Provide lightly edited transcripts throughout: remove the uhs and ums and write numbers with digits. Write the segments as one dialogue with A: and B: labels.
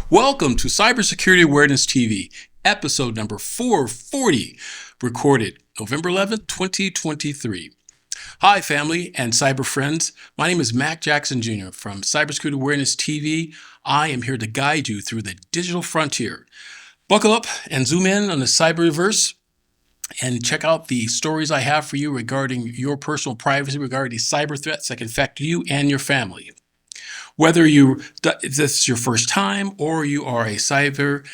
A: Welcome to Cybersecurity Awareness TV, episode number 440, recorded November 11th, 2023. Hi, family and cyber friends. My name is Mac Jackson Jr. from Cybersecurity Awareness TV. I am here to guide you through the digital frontier. Buckle up and zoom in on the cyberverse and check out the stories I have for you regarding your personal privacy, regarding cyber threats that can affect you and your family. Whether this is your first time or you are a cyber,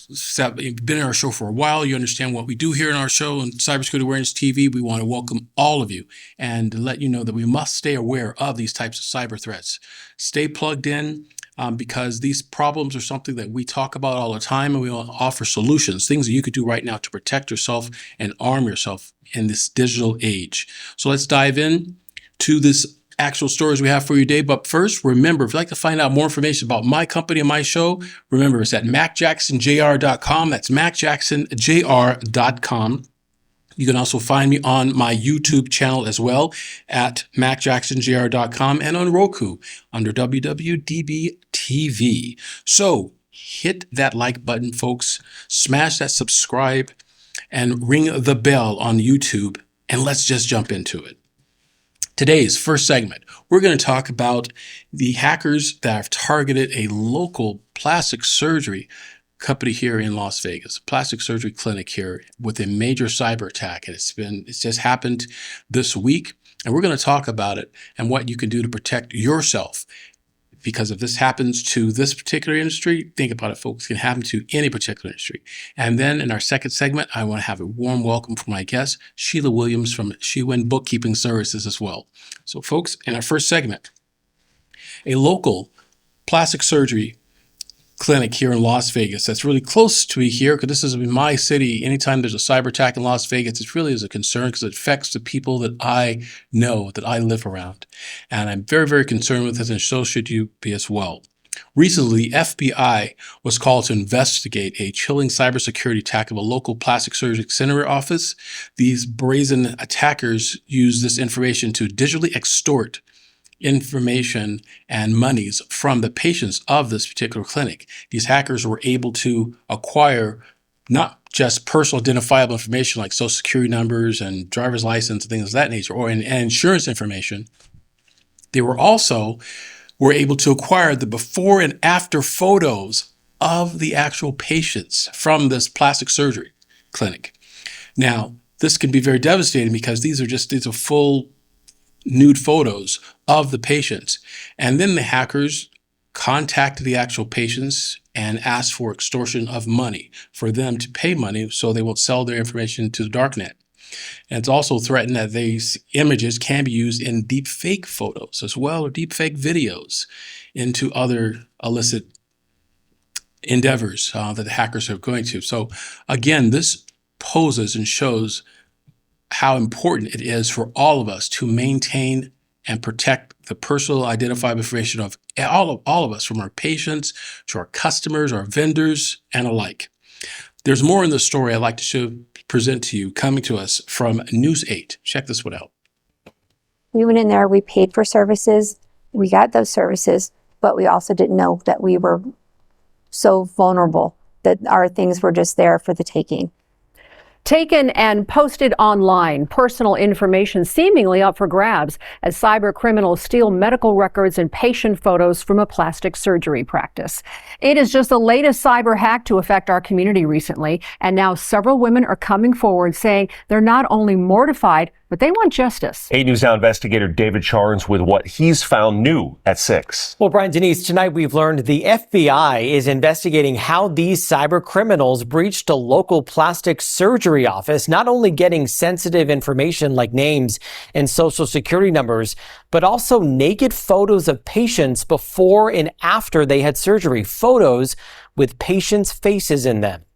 A: you've been in our show for a while, you understand what we do here in our show on Cybersecurity Awareness TV, we want to welcome all of you and let you know that we must stay aware of these types of cyber threats. Stay plugged in because these problems are something that we talk about all the time, and we want to offer solutions, things that you could do right now to protect yourself and arm yourself in this digital age. So let's dive in to this actual stories we have for you today. But first, remember, if you'd like to find out more information about my company and my show, remember it's at MacJacksonJR.com. That's MacJacksonJR.com. You can also find me on my YouTube channel as well at MacJacksonJR.com and on Roku under WWDBTV. So hit that like button, folks. Smash that subscribe and ring the bell on YouTube, and let's just jump into it. Today's first segment, we're going to talk about the hackers that have targeted a local plastic surgery company here in Las Vegas, a plastic surgery clinic here with a major cyber attack. And it's just happened this week. And we're going to talk about it and what you can do to protect yourself. Because if this happens to this particular industry, think about it, folks, it can happen to any particular industry. And then in our second segment, I want to have a warm welcome for my guest, Sheila Williams from Sheila Bookkeeping Services as well. So folks, in our first segment, a local plastic surgery clinic here in Las Vegas that's really close to me here, because this is my city. Anytime there's a cyber attack in Las Vegas, it really is a concern because it affects the people that I know, that I live around. And I'm very, very concerned with this, and so should you be as well. Recently, the FBI was called to investigate a chilling cybersecurity attack of a local plastic surgery center office. These brazen attackers used this information to digitally extort information and monies from the patients of this particular clinic. These hackers were able to acquire not just personal identifiable information like social security numbers and driver's license and things of that nature, or insurance information. They were able to acquire the before and after photos of the actual patients from this plastic surgery clinic. Now, this can be very devastating because these are full nude photos of the patients. And then the hackers contacted the actual patients and asked for extortion of money for them to pay money so they won't sell their information to the darknet. And it's also threatened that these images can be used in deep fake photos as well, or deep fake videos into other illicit endeavors that the hackers are going to. So again, this poses and shows how important it is for all of us to maintain and protect the personal identifiable information of all of us, from our patients to our customers, our vendors, and alike. There's more in the story I'd like to present to you, coming to us from News 8. Check this one out.
B: We went in there, we paid for services, we got those services, but we also didn't know that we were so vulnerable, that our things were just there for the taking.
C: Taken and posted online, personal information seemingly up for grabs as cyber criminals steal medical records and patient photos from a plastic surgery practice. It is just the latest cyber hack to affect our community recently, and now several women are coming forward saying they're not only mortified, but they want justice.
D: 8 News Now investigator David Charnes with what he's found new at 6.
E: Well, Brian, Denise, tonight we've learned the FBI is investigating how these cyber criminals breached a local plastic surgery office, not only getting sensitive information like names and social security numbers, but also naked photos of patients before and after they had surgery, photos with patients' faces in them.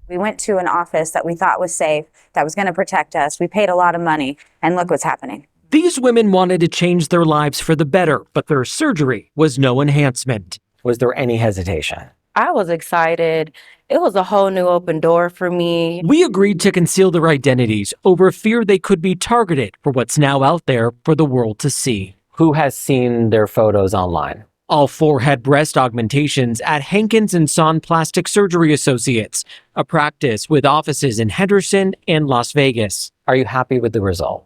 F: We went to an office that we thought was safe, that was going to protect us. We paid a lot of money, and look what's happening.
G: These women wanted to change their lives for the better, but their surgery was no enhancement.
E: Was there any hesitation?
H: I was excited. It was a whole new open door for me.
G: We agreed to conceal their identities over fear they could be targeted for what's now out there for the world to see.
E: Who has seen their photos online?
G: All 4 had breast augmentations at Hankins & Son Plastic Surgery Associates, a practice with offices in Henderson and Las Vegas.
E: Are you happy with the result?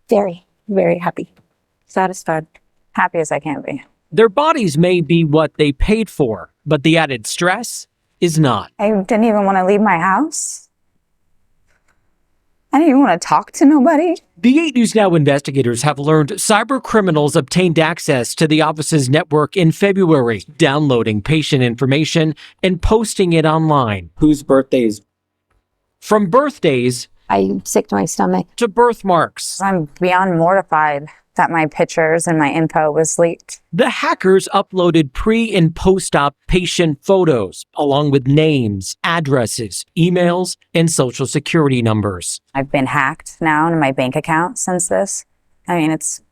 B: Very, very happy.
H: Satisfied.
F: Happy as I can be.
G: Their bodies may be what they paid for, but the added stress is not.
F: I didn't even want to leave my house. I didn't even want to talk to nobody.
G: The 8 News Now investigators have learned cyber criminals obtained access to the office's network in February, downloading patient information and posting it online.
E: Whose birthdays?
G: From birthdays
B: I'm sick to my stomach.
G: to birthmarks.
F: I'm beyond mortified that my pictures and my info was leaked.
G: The hackers uploaded pre- and post-op patient photos, along with names, addresses, emails, and social security numbers.
F: I've been hacked now in my bank account since this. I mean, it's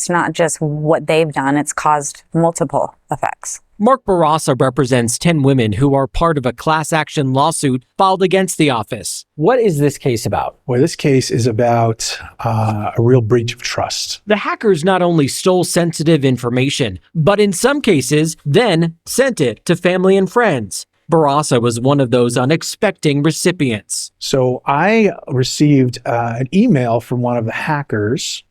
F: not just what they've done, it's caused multiple effects.
G: Mark Barassa represents 10 women who are part of a class action lawsuit filed against the office.
E: What is this case about?
I: Well, this case is about a real breach of trust.
G: The hackers not only stole sensitive information, but in some cases, then sent it to family and friends. Barassa was one of those unexpected recipients.
I: So I received an email from one of the hackers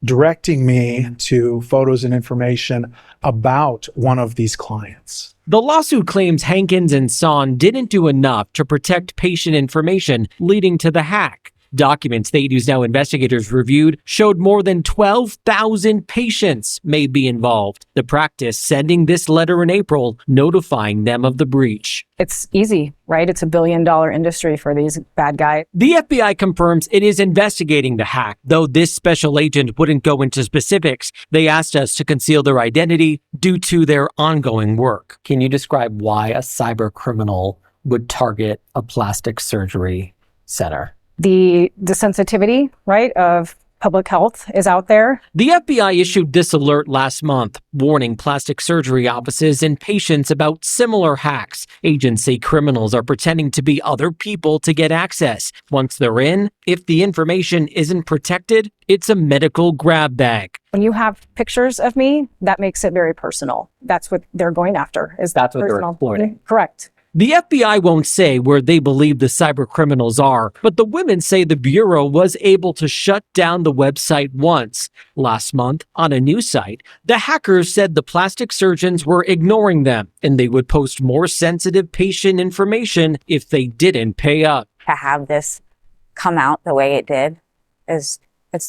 I: directing me to photos and information about one of these clients.
G: The lawsuit claims Hankins & Son didn't do enough to protect patient information, leading to the hack. Documents the 8 News Now investigators reviewed showed more than 12,000 patients may be involved. The practice sending this letter in April notifying them of the breach.
J: It's easy, right? It's $1 billion industry for these bad guys.
G: The FBI confirms it is investigating the hack, though this special agent wouldn't go into specifics. They asked us to conceal their identity due to their ongoing work.
E: Can you describe why a cyber criminal would target a plastic surgery center?
J: The sensitivity, right, of public health is out there.
G: The FBI issued this alert last month, warning plastic surgery offices and patients about similar hacks. Agents say criminals are pretending to be other people to get access. Once they're in, if the information isn't protected, it's a medical grab bag.
J: When you have pictures of me, that makes it very personal. That's what they're going after.
E: That's what they're exploiting.
J: Correct.
G: The FBI won't say where they believe the cyber criminals are, but the women say the Bureau was able to shut down the website once. Last month, on a news site, the hackers said the plastic surgeons were ignoring them and they would post more sensitive patient information if they didn't pay up.
F: To have this come out the way it did it's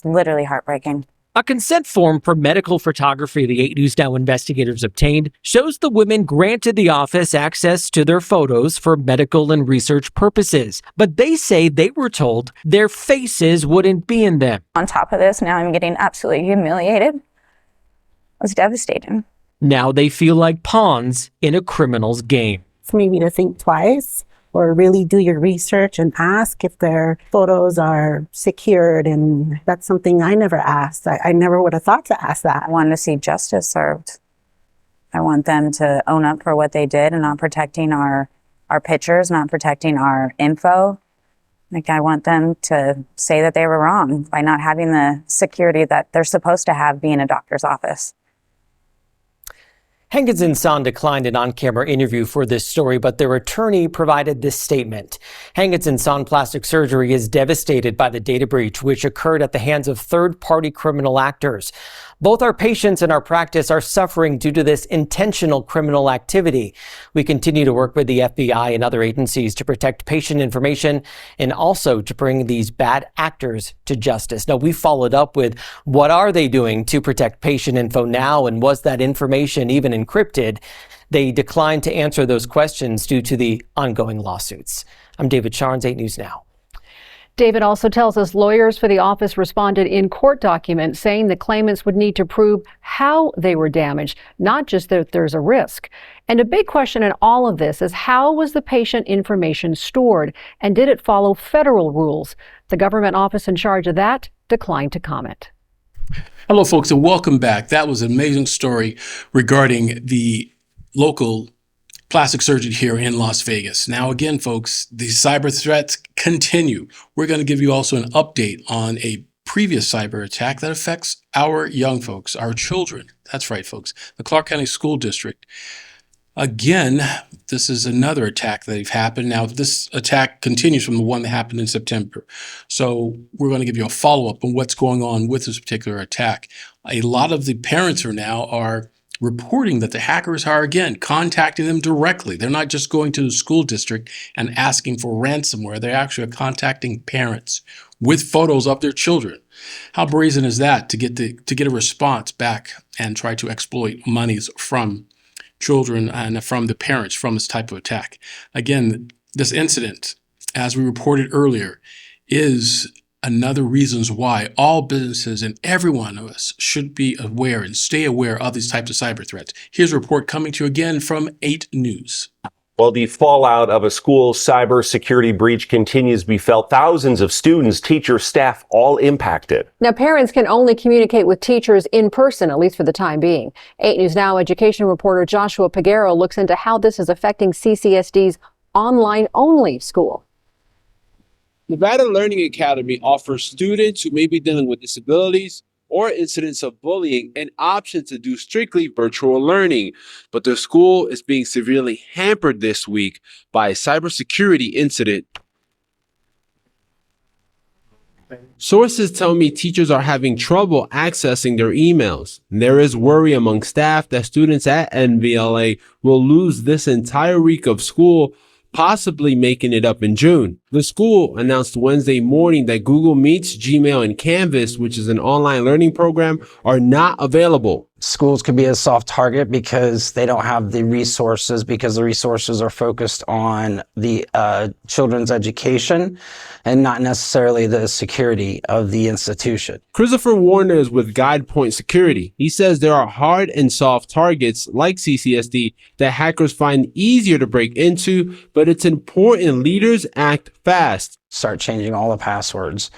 F: literally heartbreaking.
G: A consent form for medical photography the 8 News Now investigators obtained shows the women granted the office access to their photos for medical and research purposes, but they say they were told their faces wouldn't be in them.
F: On top of this, now I'm getting absolutely humiliated. It was devastating.
G: Now they feel like pawns in a criminal's game.
K: It's maybe to think twice or really do your research and ask if their photos are secured. And that's something I never asked. I never would have thought to ask that.
F: I wanted to see justice served. I want them to own up for what they did and not protecting our pictures, not protecting our info. Like, I want them to say that they were wrong by not having the security that they're supposed to have being a doctor's office.
E: Hankins & Son declined an on-camera interview for this story, but their attorney provided this statement. Hankins & Son Plastic Surgery is devastated by the data breach, which occurred at the hands of third-party criminal actors. Both our patients and our practice are suffering due to this intentional criminal activity. We continue to work with the FBI and other agencies to protect patient information and also to bring these bad actors to justice. Now, we followed up with what are they doing to protect patient info now, and was that information even encrypted? They declined to answer those questions due to the ongoing lawsuits. I'm David Charnes, 8 News Now.
C: David also tells us lawyers for the office responded in court documents saying the claimants would need to prove how they were damaged, not just that there's a risk. And a big question in all of this is, how was the patient information stored, and did it follow federal rules? The government office in charge of that declined to comment.
A: Hello, folks, and welcome back. That was an amazing story regarding the local plastic surgery here in Las Vegas. Now, again, folks, the cyber threats continue. We're going to give you also an update on a previous cyber attack that affects our young folks, our children. That's right, folks. The Clark County School District. Again, this is another attack that have happened. Now, this attack continues from the one that happened in September. So we're going to give you a follow-up on what's going on with this particular attack. A lot of the parents are reporting that the hackers are, again, contacting them directly. They're not just going to the school district and asking for ransomware. They're actually contacting parents with photos of their children. How brazen is that to get a response back and try to exploit monies from children and from the parents from this type of attack? Again, this incident, as we reported earlier, is another reasons why all businesses and every one of us should be aware and stay aware of these types of cyber threats. Here's a report coming to you again from 8 News.
D: Well, the fallout of a school cybersecurity breach continues to be felt. Thousands of students, teachers, staff, all impacted.
C: Now, parents can only communicate with teachers in person, at least for the time being. 8 News Now education reporter Joshua Pagero looks into how this is affecting CCSD's online-only school.
L: Nevada Learning Academy offers students who may be dealing with disabilities or incidents of bullying an option to do strictly virtual learning. But the school is being severely hampered this week by a cybersecurity incident. Sources tell me teachers are having trouble accessing their emails. There is worry among staff that students at NVLA will lose this entire week of school, possibly making it up in June. The school announced Wednesday morning that Google Meets, Gmail, and Canvas, which is an online learning program, are not available.
M: Schools could be a soft target because they don't have the resources, because the resources are focused on the children's education and not necessarily the security of the institution.
L: Christopher Warner is with GuidePoint Security. He says there are hard and soft targets like CCSD that hackers find easier to break into, but it's important leaders act fast.
M: Start changing all the passwords.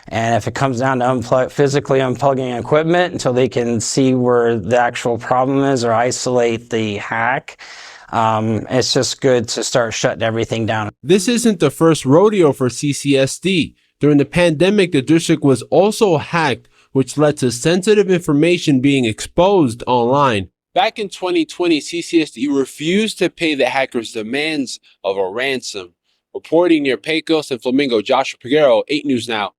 M: And if it comes down to physically unplugging equipment until they can see where the actual problem is or isolate the hack, it's just good to start shutting everything down.
L: This isn't the first rodeo for CCSD. During the pandemic, the district was also hacked, which led to sensitive information being exposed online. Back in 2020, CCSD refused to pay the hackers' demands of a ransom. Reporting near Pecos and Flamingo, Joshua Pagero, 8 News Now.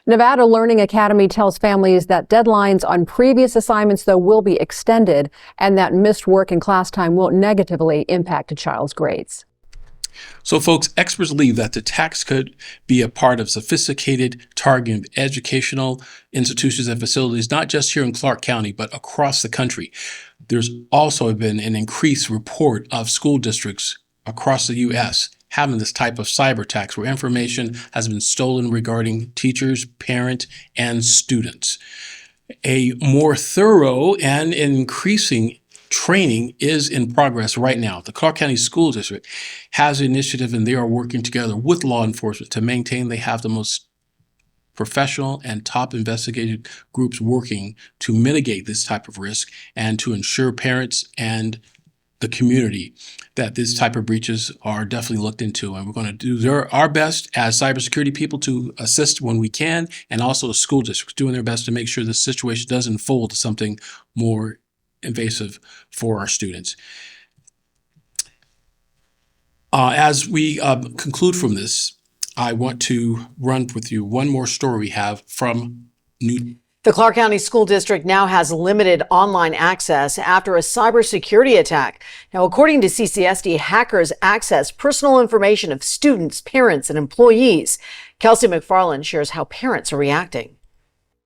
C: Nevada Learning Academy tells families that deadlines on previous assignments, though, will be extended and that missed work and class time won't negatively impact a child's grades.
A: So, folks, experts believe that the attacks could be a part of sophisticated targeting of educational institutions and facilities, not just here in Clark County, but across the country. There's also been an increased report of school districts across the U.S. having this type of cyber attacks where information has been stolen regarding teachers, parents, and students. A more thorough and increasing training is in progress right now. The Clark County School District has an initiative and they are working together with law enforcement to maintain they have the most professional and top investigated groups working to mitigate this type of risk and to ensure parents and the community that this type of breaches are definitely looked into. And we're going to do our best as cybersecurity people to assist when we can, and also the school districts doing their best to make sure this situation doesn't unfold to something more invasive for our students. As we conclude from this, I want to run with you one more story we have from New.
N: The Clark County School District now has limited online access after a cybersecurity attack. Now, according to CCSD, hackers accessed personal information of students, parents, and employees. Kelsey McFarland shares how parents are reacting.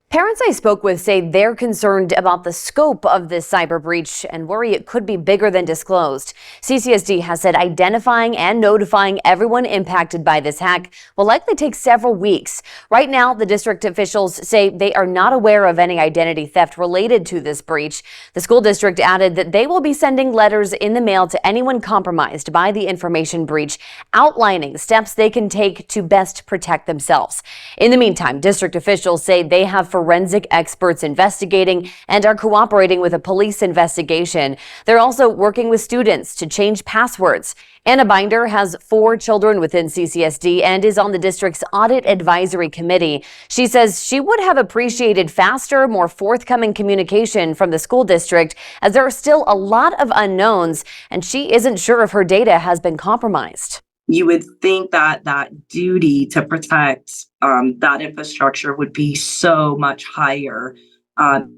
O: Parents I spoke with say they're concerned about the scope of this cyber breach and worry it could be bigger than disclosed. CCSD has said identifying and notifying everyone impacted by this hack will likely take several weeks. Right now, the district officials say they are not aware of any identity theft related to this breach. The school district added that they will be sending letters in the mail to anyone compromised by the information breach, outlining steps they can take to best protect themselves. In the meantime, district officials say they have forensic experts investigating and are cooperating with a police investigation. They're also working with students to change passwords. Anna Binder has 4 children within CCSD and is on the district's Audit Advisory Committee. She says she would have appreciated faster, more forthcoming communication from the school district, as there are still a lot of unknowns, and she isn't sure if her data has been compromised.
P: You would think that that duty to protect that infrastructure would be so much higher,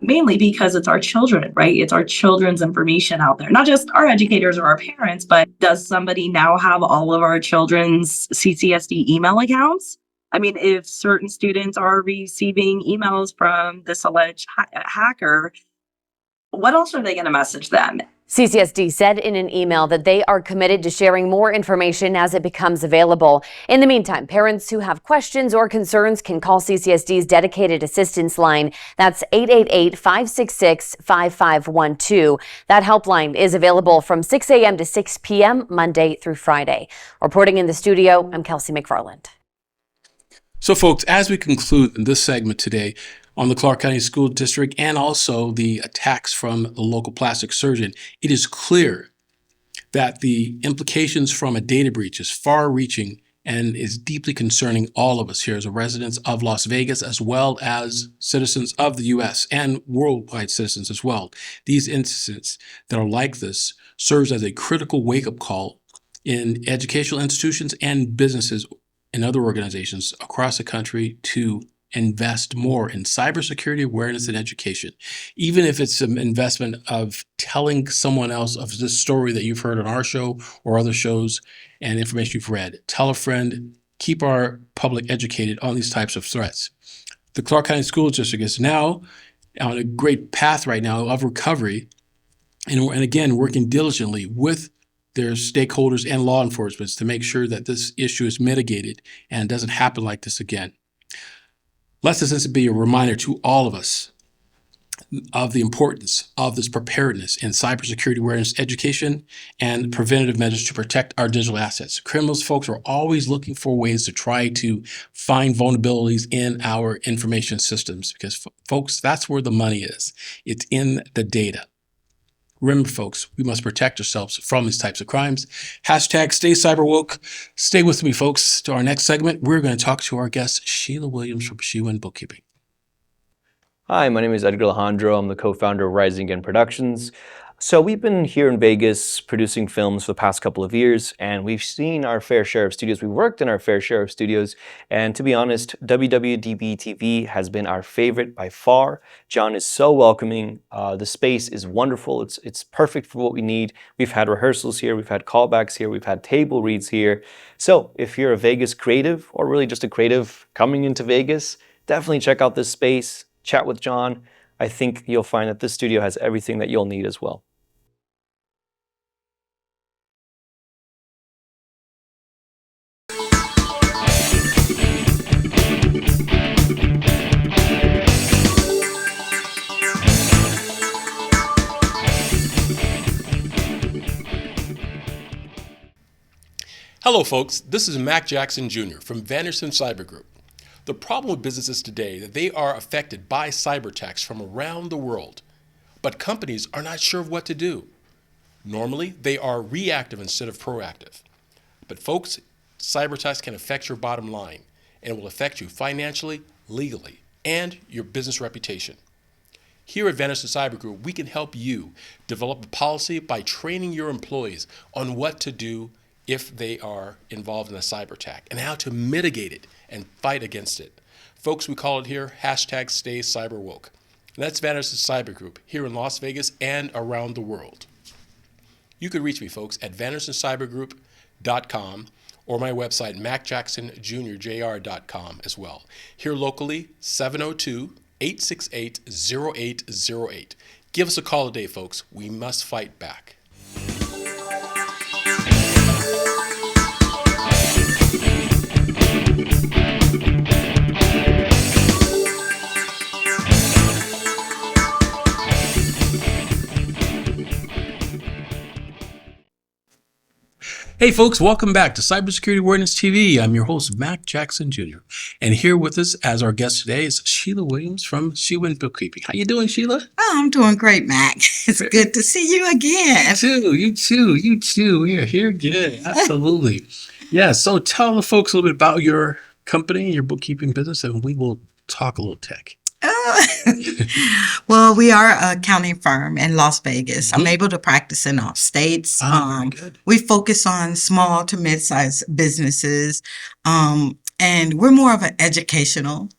P: mainly because it's our children, right? It's our children's information out there, not just our educators or our parents, but does somebody now have all of our children's CCSD email accounts? I mean, if certain students are receiving emails from this alleged hacker, what else are they going to message them?
O: CCSD said in an email that they are committed to sharing more information as it becomes available. In the meantime, parents who have questions or concerns can call CCSD's dedicated assistance line. That's 888-566-5512. That helpline is available from 6 a.m. to 6 p.m. Monday through Friday. Reporting in the studio, I'm Kelsey McFarland.
A: So folks, as we conclude this segment today on the Clark County School District and also the attacks from the local plastic surgeon, it is clear that the implications from a data breach is far-reaching and is deeply concerning all of us here as residents of Las Vegas, as well as citizens of the U.S. and worldwide citizens as well. These incidents that are like this serves as a critical wake-up call in educational institutions and businesses and other organizations across the country to invest more in cybersecurity awareness and education, even if it's an investment of telling someone else of this story that you've heard on our show or other shows and information you've read. Tell a friend, keep our public educated on these types of threats. The Clark County School District is now on a great path right now of recovery and again, working diligently with their stakeholders and law enforcement to make sure that this issue is mitigated and doesn't happen like this again. Let this be a reminder to all of us of the importance of this preparedness in cybersecurity awareness education and preventative measures to protect our digital assets. Criminals, folks, are always looking for ways to try to find vulnerabilities in our information systems because, folks, that's where the money is. It's in the data. Remember, folks, we must protect ourselves from these types of crimes. Hashtag stay cyberwoke. Stay with me, folks. To our next segment, we're going to talk to our guest, Sheila Williams from Sheila Bookkeeping.
Q: Hi, my name is Edgar Alejandro. I'm the co-founder of Rising Again Productions. So we've been here in Vegas producing films for the past couple of years, and we've seen our fair share of studios. We worked in our fair share of studios, and to be honest, WWDBTV has been our favorite by far. John is so welcoming. The space is wonderful. It's perfect for what we need. We've had rehearsals here, we've had callbacks here, we've had table reads here. So if you're a Vegas creative, or really just a creative coming into Vegas, definitely check out this space, chat with John. I think you'll find that this studio has everything that you'll need as well.
A: Hello, folks. This is Mac Jackson Jr. from Vanderson Cyber Group. The problem with businesses today is that they are affected by cyber attacks from around the world, but companies are not sure of what to do. Normally, they are reactive instead of proactive. But folks, cyber attacks can affect your bottom line, and it will affect you financially, legally, and your business reputation. Here at Vanderson Cyber Group, we can help you develop a policy by training your employees on what to do if they are involved in a cyber attack and how to mitigate it and fight against it. Folks, we call it here hashtag Stay Cyberwoke. And that's Vanderson Cyber Group here in Las Vegas and around the world. You can reach me, folks, at VandersonCyberGroup.com or my website, MacJacksonJr.com as well. Here locally, 702-868-0808. Give us a call today, folks. We must fight back. Hey folks, welcome back to Cybersecurity Awareness TV. I'm your host, Mac Jackson Jr. And here with us as our guest today is Sheila Williams from Sheila Bookkeeping. How you doing, Sheila?
R: Oh, I'm doing great, Mac. It's good to see you again.
A: You too. We're here again. Absolutely. Yeah, so tell the folks a little bit about your company, your bookkeeping business, and we will talk a little tech.
R: Well, we are an accounting firm in Las Vegas. I'm able to practice in all states.
A: Very good.
R: We focus on small to mid-sized businesses, and we're more of an educational.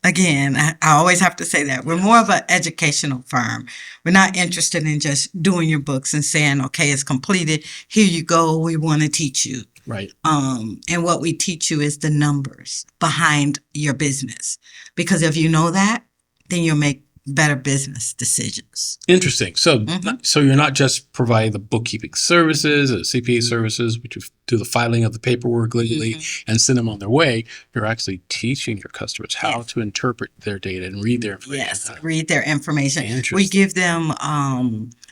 R: Again, I always have to say that. We're more of an educational firm. We're not interested in just doing your books and saying, okay, it's completed. Here you go. We want to teach you.
A: Right.
R: And what we teach you is the numbers behind your business. Because if you know that, then you'll make better business decisions.
A: Interesting. So, so you're not just providing the bookkeeping services, CPA services, which you do the filing of the paperwork legally and send them on their way. You're actually teaching your customers how to interpret their data and read their information.
R: Yes, read their information.
A: Interesting.
R: We give them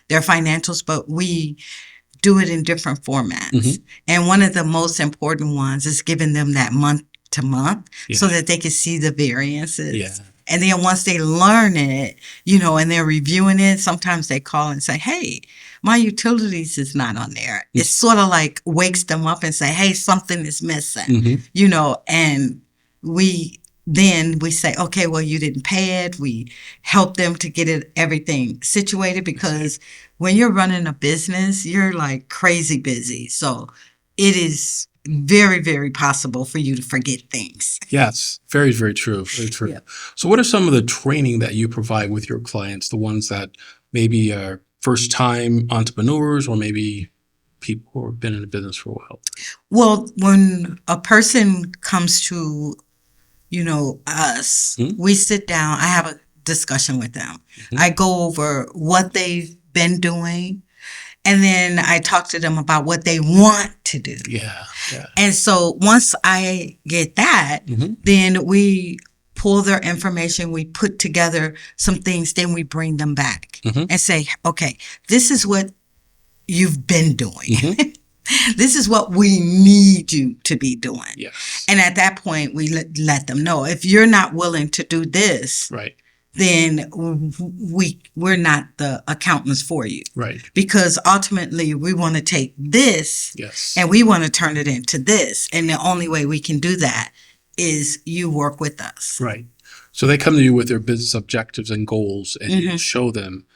R: their financials, but we do it in different formats. And one of the most important ones is giving them that month to month so that they can see the variances.
A: Yeah.
R: And then once they learn it, and they're reviewing it, sometimes they call and say, hey, my utilities is not on there. It sort of like wakes them up and say, hey, something is missing, and we say, okay, well, you didn't pay it. We help them to get everything situated, because when you're running a business, you're like crazy busy. So it is very, very possible for you to forget things.
A: Yes, very, very true. Very true.
R: Yeah.
A: So what are some of the training that you provide with your clients, the ones that maybe are first-time entrepreneurs or maybe people who have been in the business for a while?
R: Well, when a person comes to, us, we sit down, I have a discussion with them. I go over what they've been doing, and then I talk to them about what they want to do.
A: Yeah.
R: And so once I get that, then we pull their information, we put together some things, then we bring them back and say, okay, this is what you've been doing. This is what we need you to be doing.
A: Yes.
R: And at that point, we let them know, if you're not willing to do this, then we're not the accountants for you.
A: Right.
R: Because ultimately we want to take this and we want to turn it into this. And the only way we can do that is you work with us.
A: Right. So they come to you with their business objectives and goals, and you show them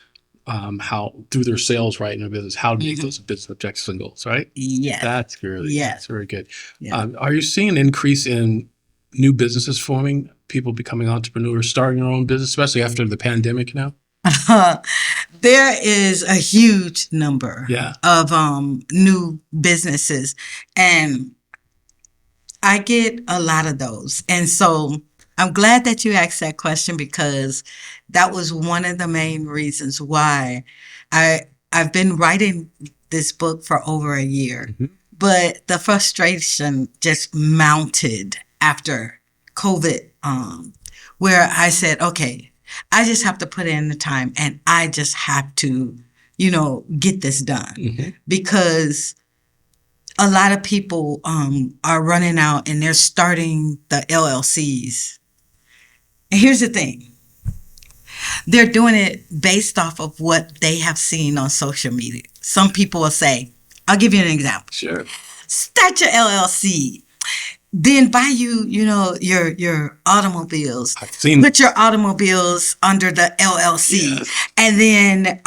A: how, through their sales right in their business, how to make those business objectives and goals, right?
R: Yes.
A: That's that's very good.
R: Yeah.
A: Are you seeing an increase in new businesses forming, people becoming entrepreneurs, starting their own business, especially after the pandemic now?
R: There is a huge number of new businesses, and I get a lot of those. And so I'm glad that you asked that question, because that was one of the main reasons why I've been writing this book for over a year. But the frustration just mounted after COVID, where I said, okay, I just have to put in the time, and I just have to, get this done, because a lot of people are running out and they're starting the LLCs. And here's the thing. They're doing it based off of what they have seen on social media. Some people will say, I'll give you an example.
A: Sure.
R: Start your LLC. Then buy your automobiles.
A: I've seen
R: Put your automobiles under the LLC, and then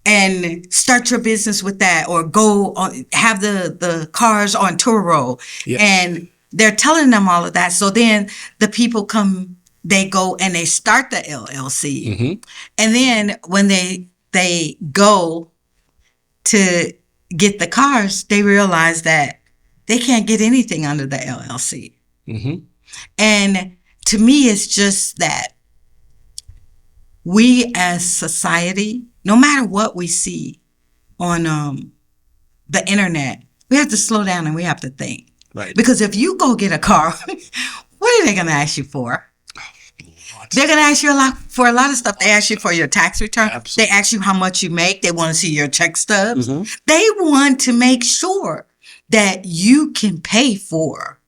R: and start your business with that, or go on, have the cars on Turo. And they're telling them all of that. So then the people come, they go and they start the LLC, and then when they go to get the cars, they realize that they can't get anything under the LLC. And to me, it's just that we as society, no matter what we see on the internet, we have to slow down and we have to think.
A: Right.
R: Because if you go get a car, what are they going to ask you for? They're going to ask you for a lot of stuff. They ask you for your tax return. Absolutely. They ask you how much you make. They want to see your check stubs. They want to make sure that you can pay for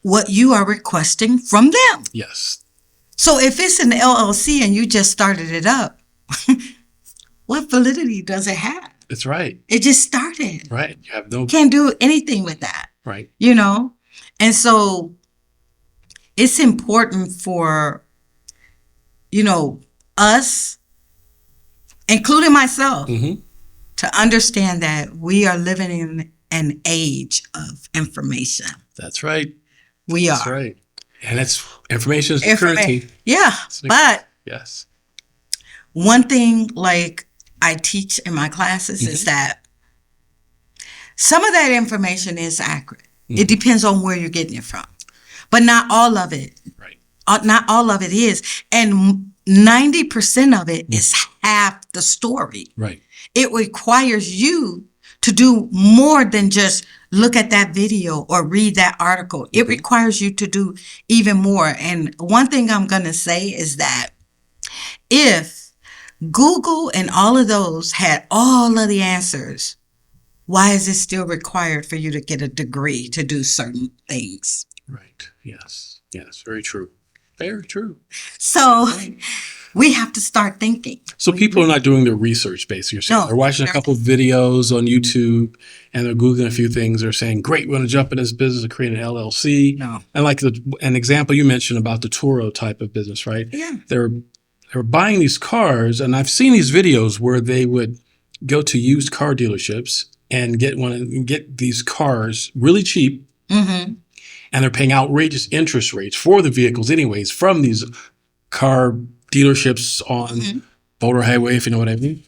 R: what you are requesting from them.
A: Yes.
R: So if it's an LLC and you just started it up, what validity does it have?
A: That's right.
R: It just started.
A: Right. You have no.
R: Can't do anything with that.
A: Right.
R: You know? And so it's important for, us, including myself, to understand that we are living in an age of information.
A: That's right.
R: We are.
A: That's right. And it's information is security.
R: Yeah. But
A: yes.
R: One thing like I teach in my classes is that some of that information is accurate. It depends on where you're getting it from. But not all of it.
A: Right.
R: Not all of it is. And 90% of it is half the story.
A: Right.
R: It requires you to do more than just look at that video or read that article. It requires you to do even more. And one thing I'm going to say is that if Google and all of those had all of the answers, why is it still required for you to get a degree to do certain things?
A: Right. Yes. Yes. Very true. Very true.
R: So we have to start thinking.
A: So people are not doing their research, basically. You're saying they're watching a couple of videos on YouTube and they're Googling a few things. They're saying, great, we're going to jump in this business and create an LLC.
R: No.
A: And like an example you mentioned about the Turo type of business, right?
R: Yeah.
A: They're buying these cars, and I've seen these videos where they would go to used car dealerships and get these cars really cheap. And they're paying outrageous interest rates for the vehicles anyways from these car dealerships on Boulder Highway, if you know what I mean.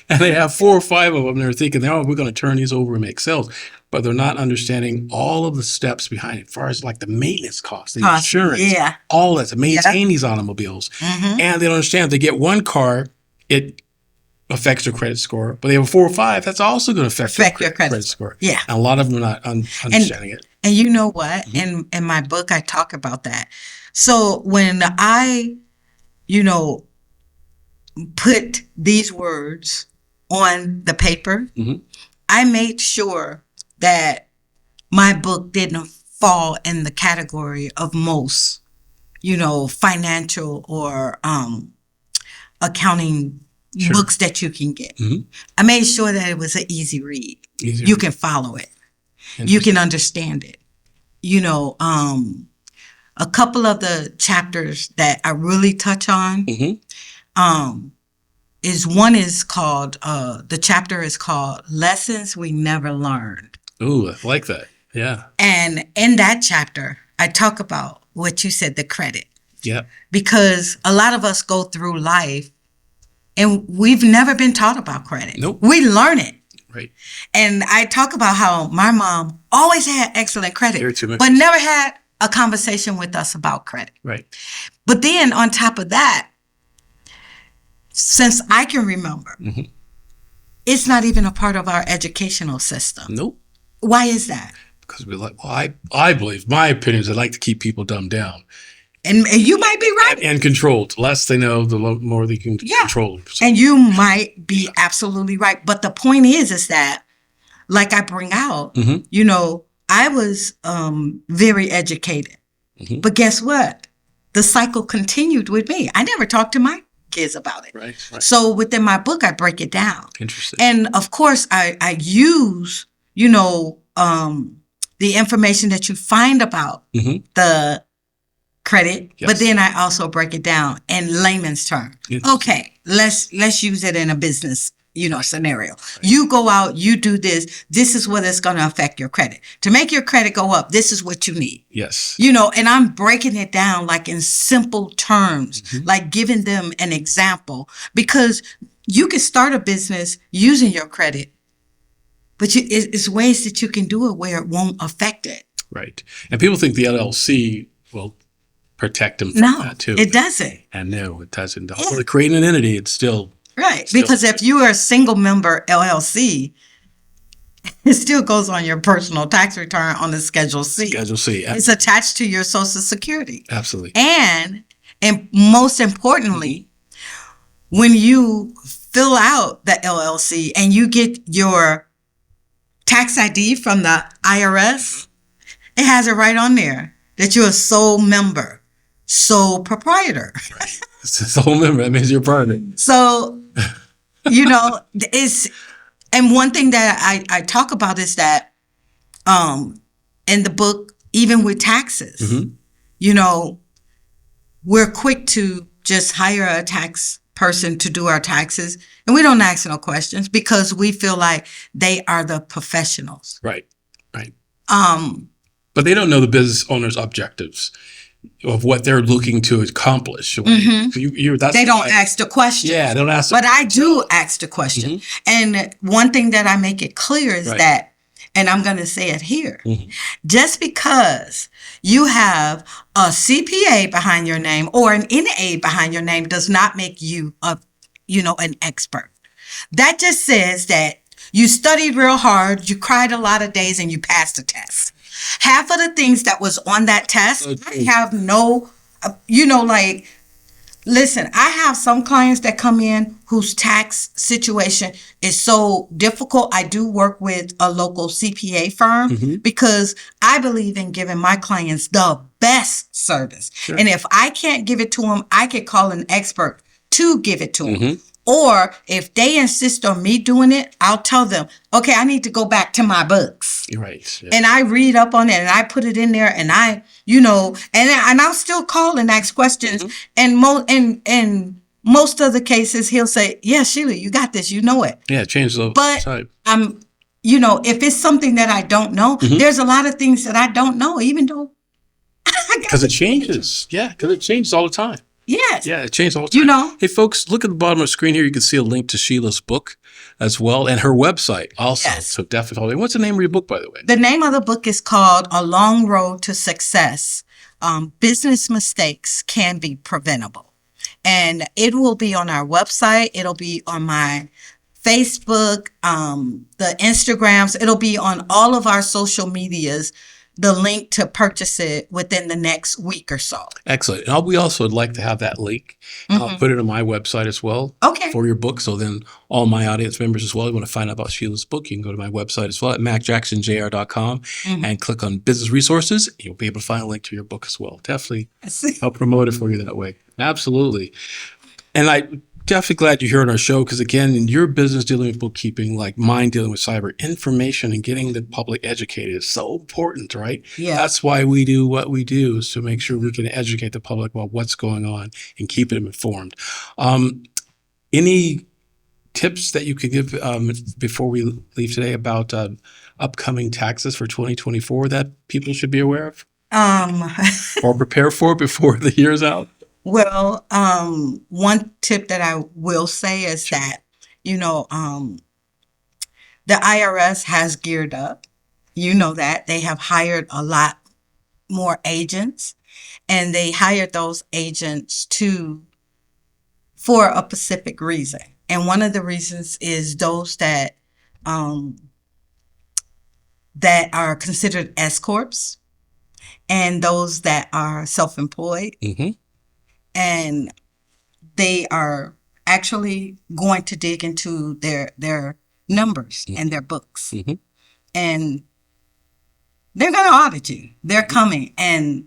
A: And they have 4 or 5 of them. They're thinking, we're going to turn these over and make sales. But they're not understanding all of the steps behind it, as far as like the maintenance costs, the insurance, all that to maintain these automobiles. And they don't understand if they get one car, it affects their credit score. But they have 4 or 5, that's also going to affect your credit score.
R: Yeah.
A: And a lot of them are not understanding it.
R: And you know what? In my book, I talk about that. So when I, put these words on the paper, I made sure that my book didn't fall in the category of most, financial or accounting books that you can get. I made sure that it was an easy read. You can follow it. You can understand it. A couple of the chapters that I really touch on is called, the chapter is called Lessons We Never Learned.
A: Ooh, I like that. Yeah.
R: And in that chapter, I talk about what you said, the credit.
A: Yeah.
R: Because a lot of us go through life and we've never been taught about credit.
A: Nope.
R: We learn it.
A: Right.
R: And I talk about how my mom always had excellent credit, but never had a conversation with us about credit.
A: Right.
R: But then on top of that, since I can remember, it's not even a part of our educational system.
A: Nope.
R: Why is that?
A: Because I believe, my opinion is they like to keep people dumbed down.
R: And you might be right.
A: And controlled. The less they know, the more they can control them. So.
R: And you might be absolutely right. But the point is that, like I bring out, I was very educated. But guess what? The cycle continued with me. I never talked to my kids about it.
A: Right.
R: So within my book, I break it down.
A: Interesting.
R: And of course, I use, the information that you find about the credit, but then I also break it down in layman's terms. Okay, let's use it in a business, scenario. Right. You go out, you do this. This is what it's going to affect your credit. To make your credit go up, this is what you need.
A: Yes.
R: And I'm breaking it down like in simple terms, like giving them an example, because you can start a business using your credit, but it's ways that you can do it where it won't affect it.
A: Right. And people think the LLC will protect them from that too.
R: It doesn't.
A: And no, it doesn't. Although creating an entity, it's still
R: right. Because if you are a single member LLC, it still goes on your personal tax return on the Schedule C.
A: Schedule C.
R: It's attached to your Social Security.
A: Absolutely.
R: And most importantly, when you fill out the LLC and you get your tax ID from the IRS, it has it right on there that you're a sole member, sole proprietor.
A: Sole member, that means you're part of it.
R: So, and one thing that I talk about is that in the book, even with taxes, we're quick to just hire a tax person to do our taxes, and we don't ask no questions because we feel like they are the professionals.
A: Right. But they don't know the business owner's objectives of what they're looking to accomplish. They
R: don't ask the question.
A: Yeah, they don't ask.
R: But I do ask the question. And one thing that I make it clear is that, and I'm going to say it here, just because you have a CPA behind your name or an NA behind your name does not make you an expert. That just says that you studied real hard, you cried a lot of days, and you passed the test. Half of the things that was on that test, I have no, listen, I have some clients that come in whose tax situation is so difficult. I do work with a local CPA firm because I believe in giving my clients the best service. Sure. And if I can't give it to them, I could call an expert to give it to them. Or if they insist on me doing it, I'll tell them, okay, I need to go back to my books.
A: Right. Yeah.
R: And I read up on it and I put it in there and and I'll still call and ask questions. And most of the cases he'll say, yeah, Sheila, you got this, you know it.
A: Yeah, change the
R: But if it's something that I don't know, there's a lot of things that I don't know, even though
A: because it changes. Yeah, because it changes all the time.
R: Yes.
A: Yeah, it changed all the time. Hey, folks, look at the bottom of the screen here. You can see a link to Sheila's book as well and her website also. Yes. So definitely. What's the name of your book, by the way?
R: The name of the book is called A Long Road to Success. Business Mistakes Can Be Preventable. And it will be on our website. It'll be on my Facebook, the Instagrams. It'll be on all of our social medias. The link to purchase it within the next week or so.
A: Excellent. And we also would like to have that link. I'll put it on my website as well for your book. So then all my audience members as well, you want to find out about Sheila's book, you can go to my website as well at macjacksonjr.com and click on business resources. You'll be able to find a link to your book as well. Definitely I'll promote it for you that way. Absolutely. And I definitely glad you're here on our show because, again, in your business dealing with bookkeeping, like mine dealing with cyber, information and getting the public educated is so important, right?
R: Yeah.
A: That's why we do what we do, is to make sure we can educate the public about what's going on and keep them informed. Any tips that you could give before we leave today about upcoming taxes for 2024 that people should be aware of? Or prepare for before the year's out?
R: Well, one tip that I will say is that, the IRS has geared up. You know that. They have hired a lot more agents, and they hired those agents for a specific reason. And one of the reasons is those that are considered S corps and those that are self-employed. And they are actually going to dig into their numbers and their books. And they're going to audit you. They're coming. And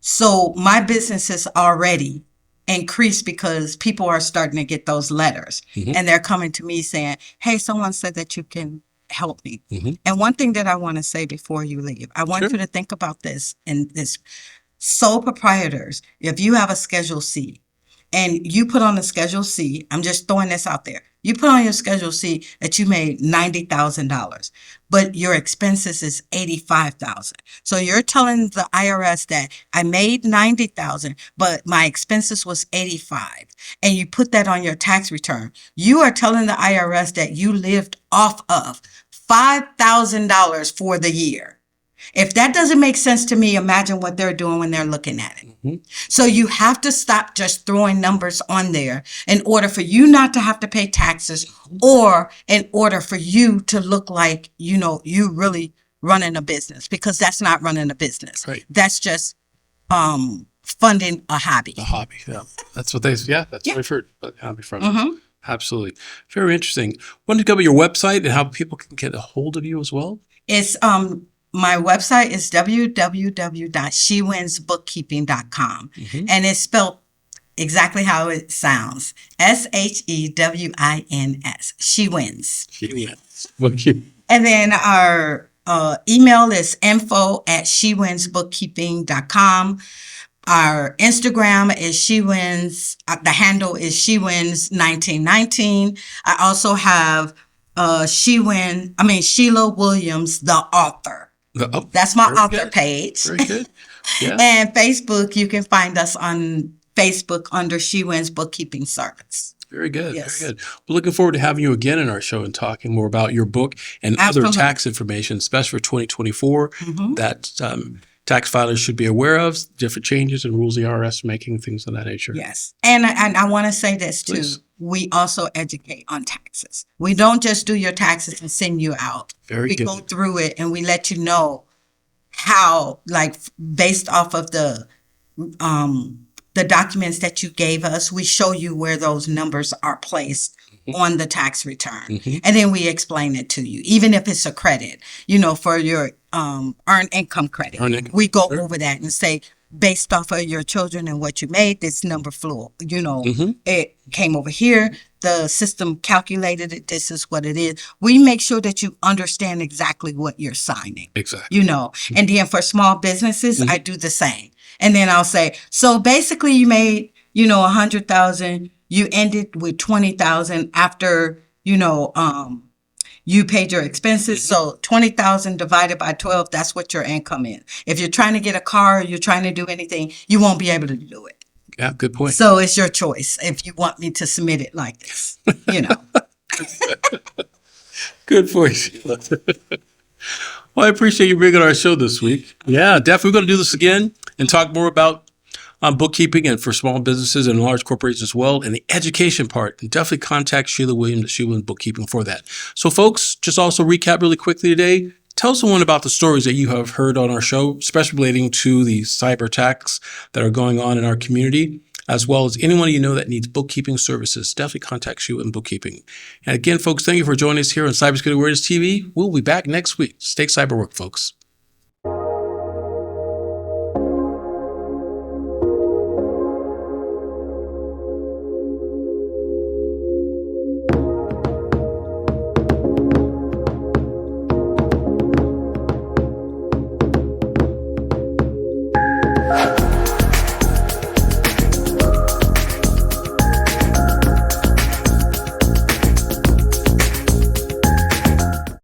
R: so my business has already increased because people are starting to get those letters. And they're coming to me saying, hey, someone said that you can help me. And one thing that I want to say before you leave, I want you to think about this and this. Sole proprietors, if you have a Schedule C and you put on the Schedule C, I'm just throwing this out there. You put on your Schedule C that you made $90,000, but your expenses is $85,000. So you're telling the IRS that I made $90,000, but my expenses was $85,000, and you put that on your tax return. You are telling the IRS that you lived off of $5,000 for the year. If that doesn't make sense to me, imagine what they're doing when they're looking at it. So you have to stop just throwing numbers on there in order for you not to have to pay taxes, or in order for you to look like, you really running a business, because that's not running a business.
A: Right.
R: That's just funding a hobby.
A: A hobby, yeah. That's what that's what I've heard. But hobby from Absolutely. Very interesting. Want to go to your website and how people can get a hold of you as well?
R: It's my website is www.shewinsbookkeeping.com, and it's spelled exactly how it sounds. SHEWINS. She Wins. And then our email is info@shewinsbookkeeping.com. Our Instagram is SheWins. The handle is SheWins1919. I also have Sheila Williams, the author. That's my author page.
A: Very good. Yeah.
R: And Facebook, you can find us on Facebook under SheWins Bookkeeping Service.
A: Very good.
R: Yes.
A: Very good. We're looking forward to having you again in our show and talking more about your book and other tax information, especially for 2024, that tax filers should be aware of, different changes and rules the IRS making, things of that nature.
R: Yes. And I want to say this too.
A: Please.
R: We also educate on taxes. We don't just do your taxes and send you out.
A: Very good.
R: We go through it and we let you know how, like, based off of the documents that you gave us, we show you where those numbers are placed on the tax return. And then we explain it to you, even if it's a credit, for your earned income credit. We go over that and say, based off of your children and what you made, this number flew, it came over here. The system calculated it. This is what it is. We make sure that you understand exactly what you're signing.
A: Exactly.
R: And then for small businesses, I do the same. And then I'll say, so basically you made, 100,000, you ended with 20,000 after, you paid your expenses. So 20,000 divided by 12, that's what your income is. If you're trying to get a car, or you're trying to do anything, you won't be able to do it.
A: Yeah, good point.
R: So it's your choice if you want me to submit it like this,
A: Good point, Sheila. Well, I appreciate you being on our show this week. Yeah, definitely going to do this again and talk more about bookkeeping and for small businesses and large corporations as well. And the education part, and definitely contact Sheila Williams at Sheila Bookkeeping for that. So folks, just also recap really quickly today. Tell someone about the stories that you have heard on our show, especially relating to the cyber attacks that are going on in our community, as well as anyone you know that needs bookkeeping services. Definitely contact Sheila Bookkeeping. And again, folks, thank you for joining us here on Cybersecurity Warriors TV. We'll be back next week. Stay cyber work, folks.